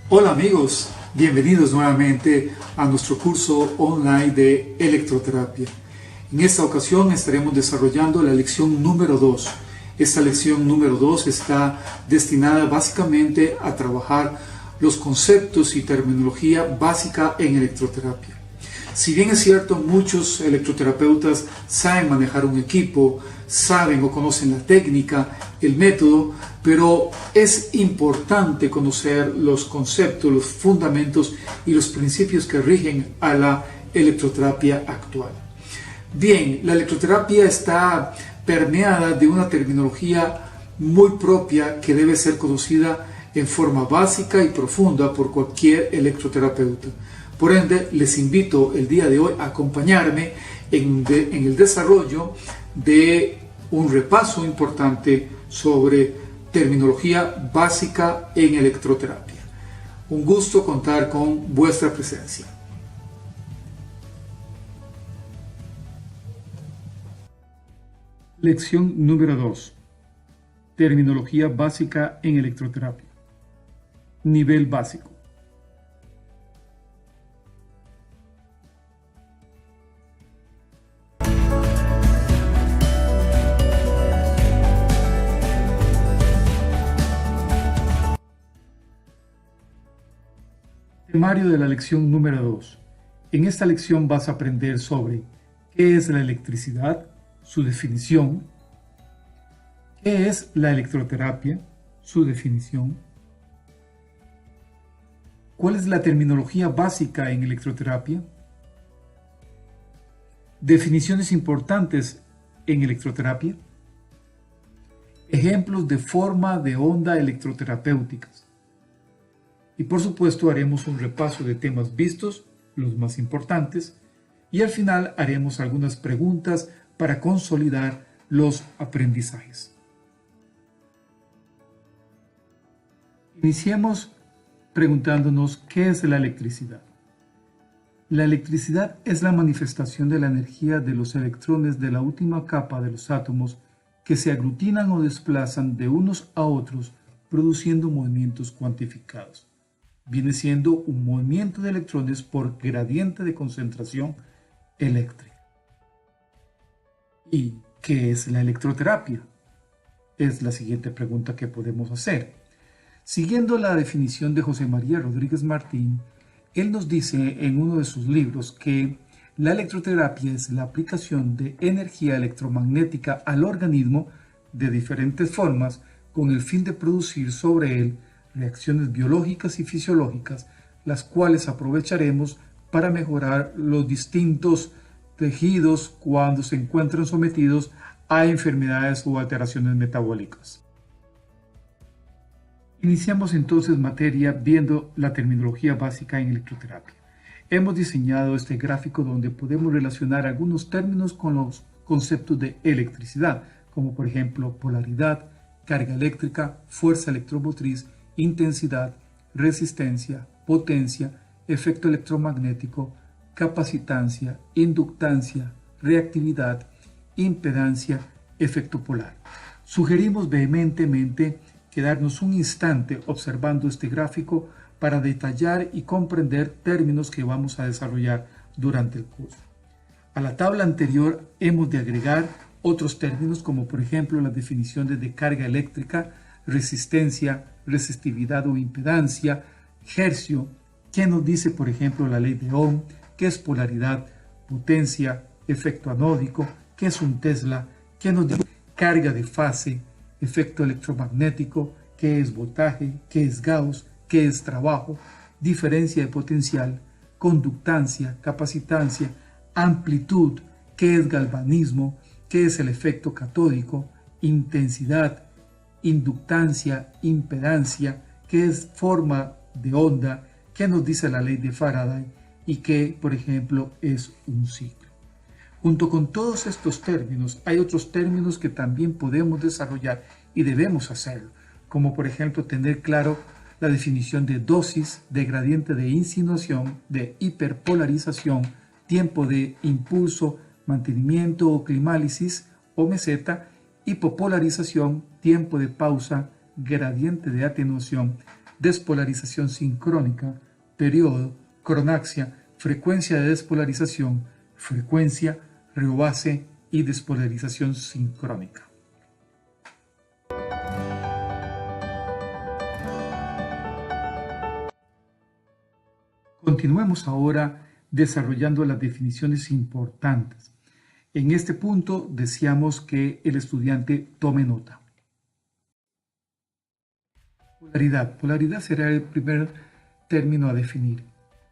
Hola amigos, bienvenidos nuevamente a nuestro curso online de electroterapia. En esta ocasión estaremos desarrollando la lección número 2. Esta lección número 2 está destinada básicamente a trabajar los conceptos y terminología básica en electroterapia. Si bien es cierto, muchos electroterapeutas saben manejar un equipo, saben o conocen la técnica, el método, pero es importante conocer los conceptos, los fundamentos y los principios que rigen a la electroterapia actual. Bien, la electroterapia está permeada de una terminología muy propia que debe ser conocida en forma básica y profunda por cualquier electroterapeuta. Por ende, les invito el día de hoy a acompañarme en el desarrollo de un repaso importante sobre terminología básica en electroterapia. Un gusto contar con vuestra presencia. Lección número 2. Terminología básica en electroterapia. Nivel básico. Temario de la lección número 2. En esta lección vas a aprender sobre qué es la electricidad, su definición, qué es la electroterapia, su definición, cuál es la terminología básica en electroterapia, definiciones importantes en electroterapia, ejemplos de forma de onda electroterapéuticas. Y por supuesto haremos un repaso de temas vistos, los más importantes, y al final haremos algunas preguntas para consolidar los aprendizajes. Iniciemos preguntándonos qué es la electricidad. La electricidad es la manifestación de la energía de los electrones de la última capa de los átomos que se aglutinan o desplazan de unos a otros produciendo movimientos cuantificados. Viene siendo un movimiento de electrones por gradiente de concentración eléctrica. ¿Y qué es la electroterapia? Es la siguiente pregunta que podemos hacer. Siguiendo la definición de José María Rodríguez Martín, él nos dice en uno de sus libros que la electroterapia es la aplicación de energía electromagnética al organismo de diferentes formas con el fin de producir sobre él reacciones biológicas y fisiológicas, las cuales aprovecharemos para mejorar los distintos tejidos cuando se encuentran sometidos a enfermedades o alteraciones metabólicas. Iniciamos entonces materia viendo la terminología básica en electroterapia. Hemos diseñado este gráfico donde podemos relacionar algunos términos con los conceptos de electricidad, como por ejemplo polaridad, carga eléctrica, fuerza electromotriz, intensidad, resistencia, potencia, efecto electromagnético, capacitancia, inductancia, reactividad, impedancia, efecto polar. Sugerimos vehementemente quedarnos un instante observando este gráfico para detallar y comprender términos que vamos a desarrollar durante el curso. A la tabla anterior hemos de agregar otros términos como por ejemplo las definiciones de carga eléctrica, resistencia, resistividad o impedancia, hercio, qué nos dice por ejemplo la ley de Ohm, qué es polaridad, potencia, efecto anódico, qué es un Tesla, qué nos dice carga de fase, efecto electromagnético, qué es voltaje, qué es Gauss, qué es trabajo, diferencia de potencial, conductancia, capacitancia, amplitud, qué es galvanismo, qué es el efecto catódico, intensidad, inductancia, impedancia, qué es forma de onda, qué nos dice la ley de Faraday y qué, por ejemplo, es un ciclo. Junto con todos estos términos, hay otros términos que también podemos desarrollar y debemos hacerlo, como por ejemplo tener claro la definición de dosis, de gradiente de insinuación, de hiperpolarización, tiempo de impulso, mantenimiento o climálisis o meseta, hipopolarización, tiempo de pausa, gradiente de atenuación, despolarización sincrónica, periodo, cronaxia, frecuencia de despolarización, frecuencia, reobase y despolarización sincrónica. Continuemos ahora desarrollando las definiciones importantes. En este punto deseamos que el estudiante tome nota. Polaridad. Polaridad será el primer término a definir.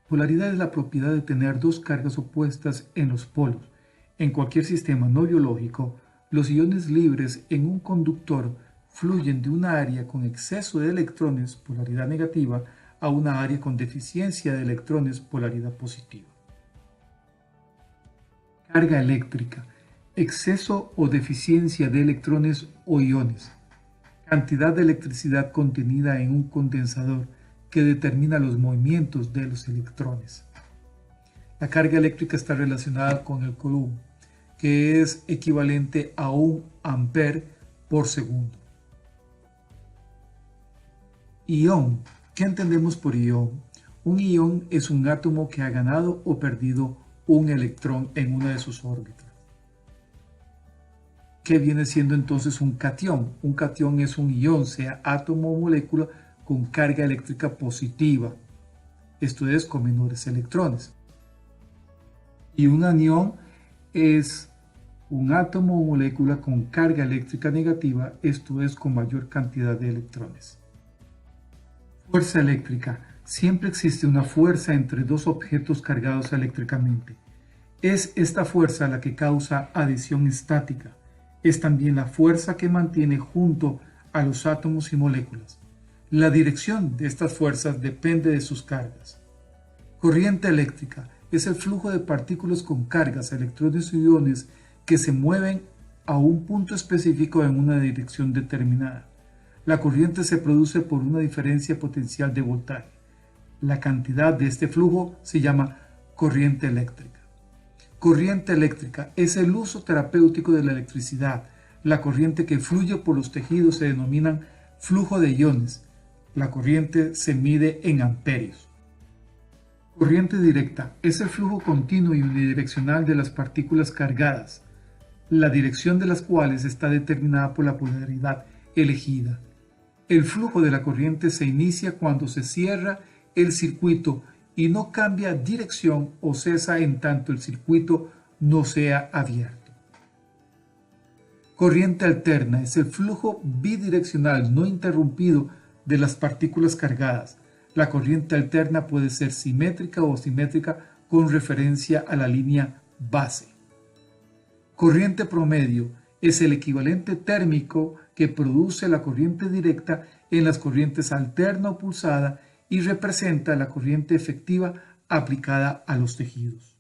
Polaridad es la propiedad de tener dos cargas opuestas en los polos. En cualquier sistema no biológico, los iones libres en un conductor fluyen de una área con exceso de electrones, polaridad negativa, a una área con deficiencia de electrones, polaridad positiva. Carga eléctrica, exceso o deficiencia de electrones o iones. Cantidad de electricidad contenida en un condensador que determina los movimientos de los electrones. La carga eléctrica está relacionada con el Coulomb, que es equivalente a 1 ampere por segundo. Ion. ¿Qué entendemos por ion? Un ion es un átomo que ha ganado o perdido un electrón en una de sus órbitas. ¿Qué viene siendo entonces un catión? Un catión es un ion, sea átomo o molécula, con carga eléctrica positiva, esto es, con menores electrones. Y un anión es un átomo o molécula con carga eléctrica negativa, esto es, con mayor cantidad de electrones. Fuerza eléctrica. Siempre existe una fuerza entre dos objetos cargados eléctricamente. Es esta fuerza la que causa adhesión estática. Es también la fuerza que mantiene junto a los átomos y moléculas. La dirección de estas fuerzas depende de sus cargas. Corriente eléctrica es el flujo de partículas con cargas, electrones y iones que se mueven a un punto específico en una dirección determinada. La corriente se produce por una diferencia potencial de voltaje. La cantidad de este flujo se llama corriente eléctrica. Corriente eléctrica es el uso terapéutico de la electricidad. La corriente que fluye por los tejidos se denomina flujo de iones. La corriente se mide en amperios. Corriente directa es el flujo continuo y unidireccional de las partículas cargadas, la dirección de las cuales está determinada por la polaridad elegida. El flujo de la corriente se inicia cuando se cierra el circuito y no cambia dirección o cesa en tanto el circuito no sea abierto. Corriente alterna es el flujo bidireccional no interrumpido de las partículas cargadas. La corriente alterna puede ser simétrica o asimétrica con referencia a la línea base. Corriente promedio es el equivalente térmico que produce la corriente directa en las corrientes alterna o pulsada y representa la corriente efectiva aplicada a los tejidos.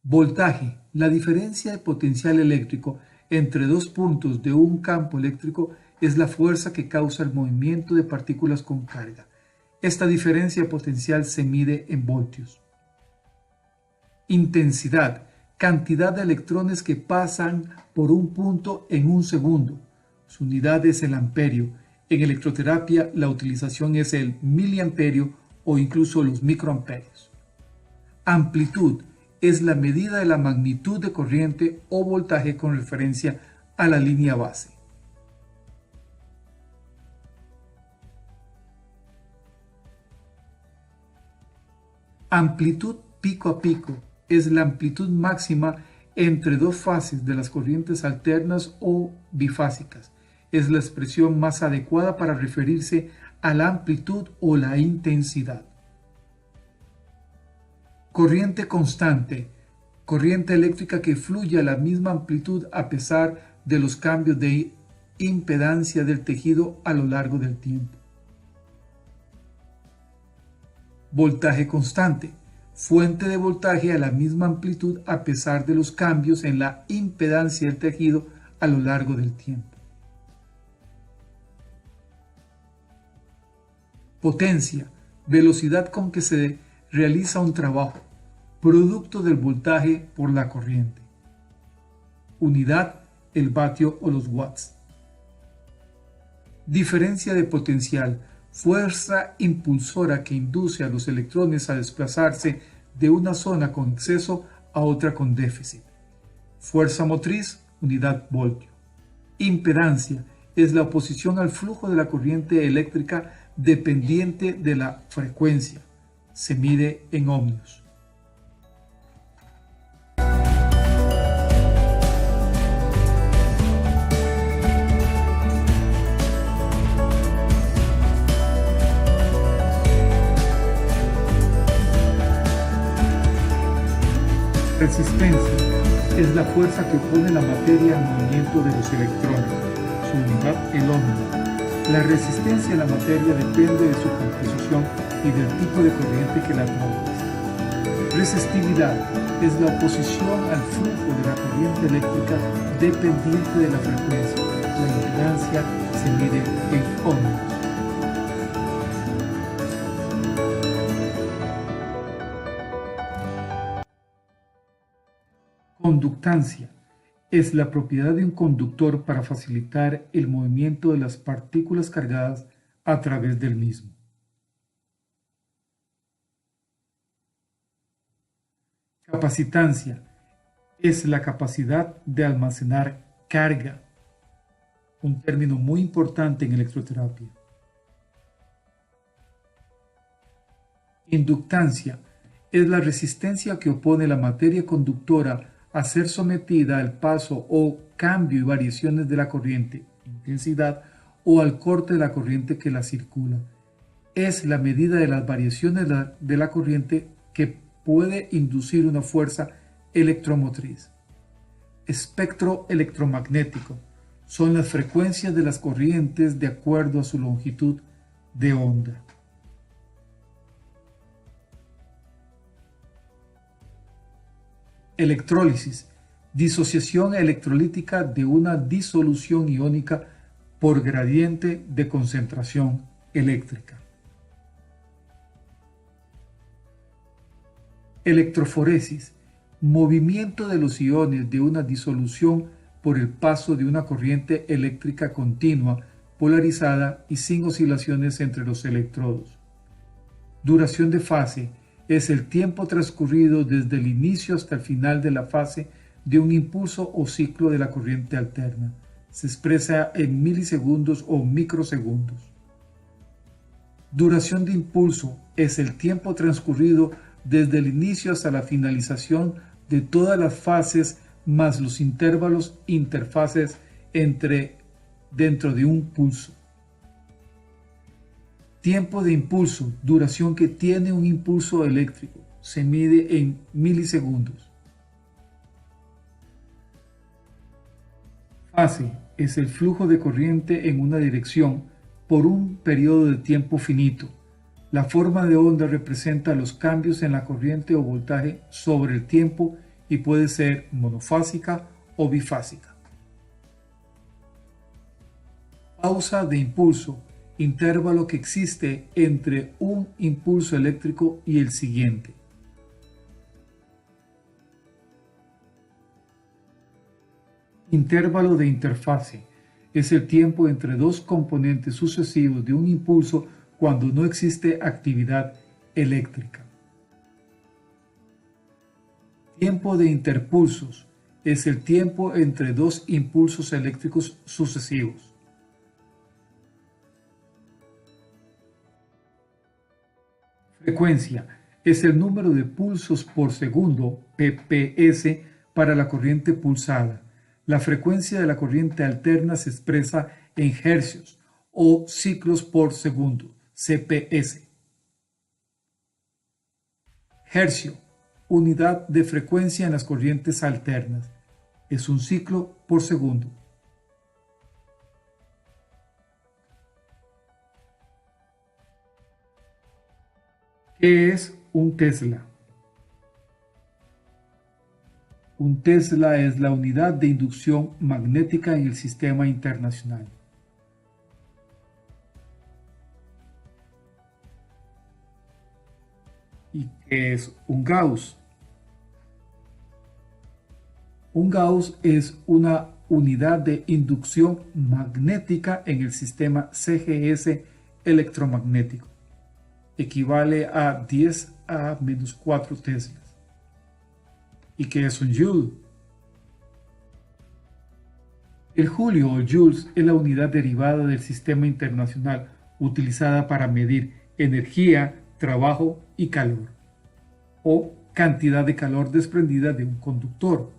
Voltaje. La diferencia de potencial eléctrico entre dos puntos de un campo eléctrico es la fuerza que causa el movimiento de partículas con carga. Esta diferencia potencial se mide en voltios. Intensidad. Cantidad de electrones que pasan por un punto en un segundo. Su unidad es el amperio. En electroterapia la utilización es el miliamperio o incluso los microamperios. Amplitud es la medida de la magnitud de corriente o voltaje con referencia a la línea base. Amplitud pico a pico es la amplitud máxima entre dos fases de las corrientes alternas o bifásicas. Es la expresión más adecuada para referirse a la amplitud o la intensidad. Corriente constante. Corriente eléctrica que fluye a la misma amplitud a pesar de los cambios de impedancia del tejido a lo largo del tiempo. Voltaje constante. Fuente de voltaje a la misma amplitud a pesar de los cambios en la impedancia del tejido a lo largo del tiempo. Potencia. Velocidad con que se realiza un trabajo. Producto del voltaje por la corriente. Unidad, el vatio o los watts. Diferencia de potencial, fuerza impulsora que induce a los electrones a desplazarse de una zona con exceso a otra con déficit. Fuerza motriz, unidad voltio. Impedancia es la oposición al flujo de la corriente eléctrica dependiente de la frecuencia. Se mide en ohmios. Resistencia es la fuerza que opone la materia al movimiento de los electrones. Su unidad, el ohmio. La resistencia a la materia depende de su composición y del tipo de corriente que la atraviesa. Resistividad es la oposición al flujo de la corriente eléctrica dependiente de la frecuencia. La impedancia se mide en ohmios. Conductancia es la propiedad de un conductor para facilitar el movimiento de las partículas cargadas a través del mismo. Capacitancia es la capacidad de almacenar carga, un término muy importante en electroterapia. Inductancia es la resistencia que opone la materia conductora a ser sometida al paso o cambio y variaciones de la corriente, intensidad, o al corte de la corriente que la circula. Es la medida de las variaciones de la corriente que puede inducir una fuerza electromotriz. Espectro electromagnético son las frecuencias de las corrientes de acuerdo a su longitud de onda. Electrólisis, disociación electrolítica de una disolución iónica por gradiente de concentración eléctrica. Electroforesis, movimiento de los iones de una disolución por el paso de una corriente eléctrica continua, polarizada y sin oscilaciones entre los electrodos. Duración de fase es el tiempo transcurrido desde el inicio hasta el final de la fase de un impulso o ciclo de la corriente alterna. Se expresa en milisegundos o microsegundos. Duración de impulso es el tiempo transcurrido desde el inicio hasta la finalización de todas las fases más los intervalos interfases dentro de un pulso. Tiempo de impulso, duración que tiene un impulso eléctrico, se mide en milisegundos. Fase es el flujo de corriente en una dirección por un periodo de tiempo finito. La forma de onda representa los cambios en la corriente o voltaje sobre el tiempo y puede ser monofásica o bifásica. Pausa de impulso, intervalo que existe entre un impulso eléctrico y el siguiente. Intervalo de interfase es el tiempo entre dos componentes sucesivos de un impulso cuando no existe actividad eléctrica. Tiempo de interpulsos es el tiempo entre dos impulsos eléctricos sucesivos. Frecuencia es el número de pulsos por segundo, pps, para la corriente pulsada. La frecuencia de la corriente alterna se expresa en hercios o ciclos por segundo, cps. Hercio, unidad de frecuencia en las corrientes alternas. Es un ciclo por segundo. ¿Qué es un Tesla? Un Tesla es la unidad de inducción magnética en el sistema internacional. ¿Y qué es un Gauss? Un Gauss es una unidad de inducción magnética en el sistema CGS electromagnético. Equivale a 10 a menos 4 teslas. ¿Y qué es un joule? El julio o joules es la unidad derivada del sistema internacional utilizada para medir energía, trabajo y calor, o cantidad de calor desprendida de un conductor.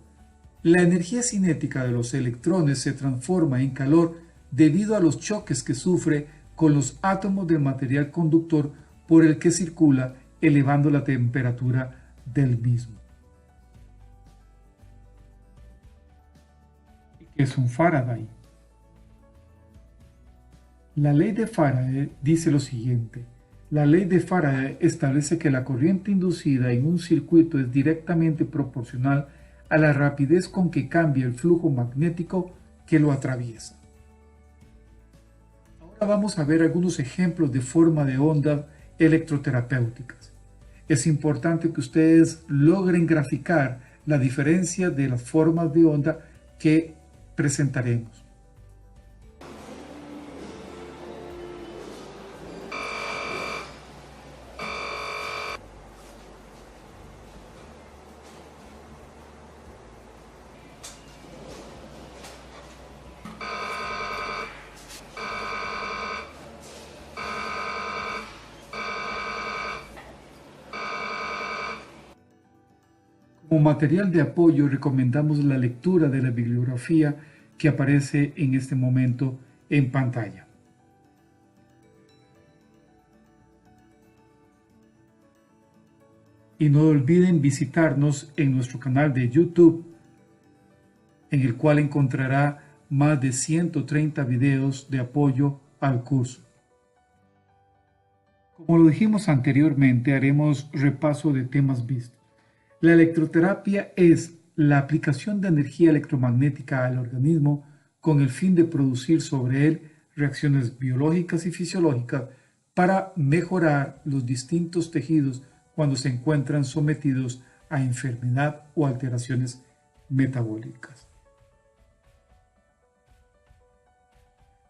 La energía cinética de los electrones se transforma en calor debido a los choques que sufre con los átomos del material conductor por el que circula, elevando la temperatura del mismo. ¿Qué es un Faraday? La ley de Faraday dice lo siguiente. La ley de Faraday establece que la corriente inducida en un circuito es directamente proporcional a la rapidez con que cambia el flujo magnético que lo atraviesa. Ahora vamos a ver algunos ejemplos de forma de onda electroterapéuticas. Es importante que ustedes logren graficar la diferencia de las formas de onda que presentaremos. Como material de apoyo recomendamos la lectura de la bibliografía que aparece en este momento en pantalla. Y no olviden visitarnos en nuestro canal de YouTube, en el cual encontrará más de 130 videos de apoyo al curso. Como lo dijimos anteriormente, haremos repaso de temas vistos. La electroterapia es la aplicación de energía electromagnética al organismo con el fin de producir sobre él reacciones biológicas y fisiológicas para mejorar los distintos tejidos cuando se encuentran sometidos a enfermedad o alteraciones metabólicas.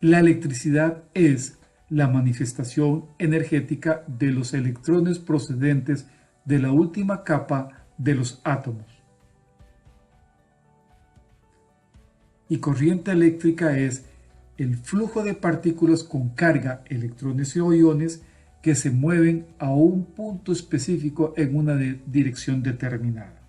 La electricidad es la manifestación energética de los electrones procedentes de la última capa de los átomos. Y corriente eléctrica es el flujo de partículas con carga, electrones o iones, que se mueven a un punto específico en una dirección determinada.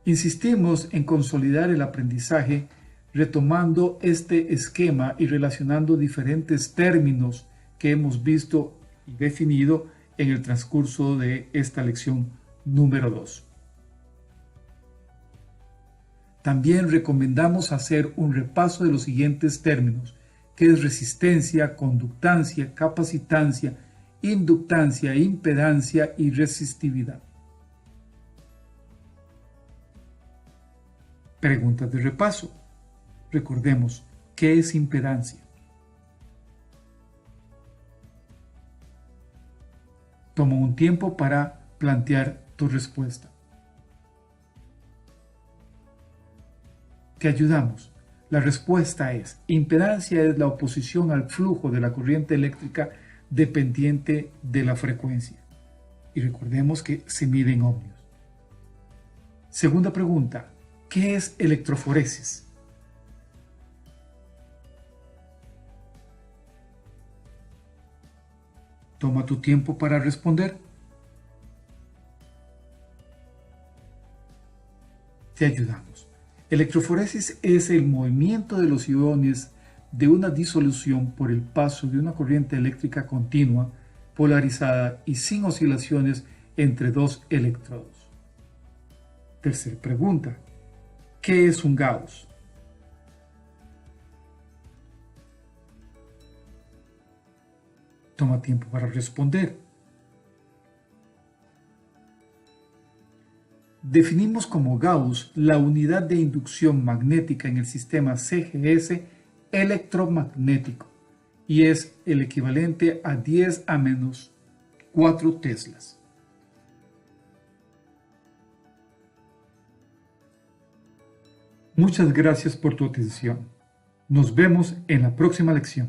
Insistimos en consolidar el aprendizaje retomando este esquema y relacionando diferentes términos que hemos visto y definido en el transcurso de esta lección número 2. También recomendamos hacer un repaso de los siguientes términos, que es resistencia, conductancia, capacitancia, inductancia, impedancia y resistividad. Preguntas de repaso. Recordemos, ¿qué es impedancia? Toma un tiempo para plantear tu respuesta. Te ayudamos. La respuesta es: impedancia es la oposición al flujo de la corriente eléctrica dependiente de la frecuencia. Y recordemos que se mide en ohmios. Segunda pregunta, ¿qué es electroforesis? Toma tu tiempo para responder. Te ayudamos. Electroforesis es el movimiento de los iones de una disolución por el paso de una corriente eléctrica continua, polarizada y sin oscilaciones entre dos electrodos. Tercera pregunta. ¿Qué es un Gauss? Toma tiempo para responder. Definimos como Gauss la unidad de inducción magnética en el sistema CGS electromagnético y es el equivalente a 10 a menos 4 teslas. Muchas gracias por tu atención. Nos vemos en la próxima lección.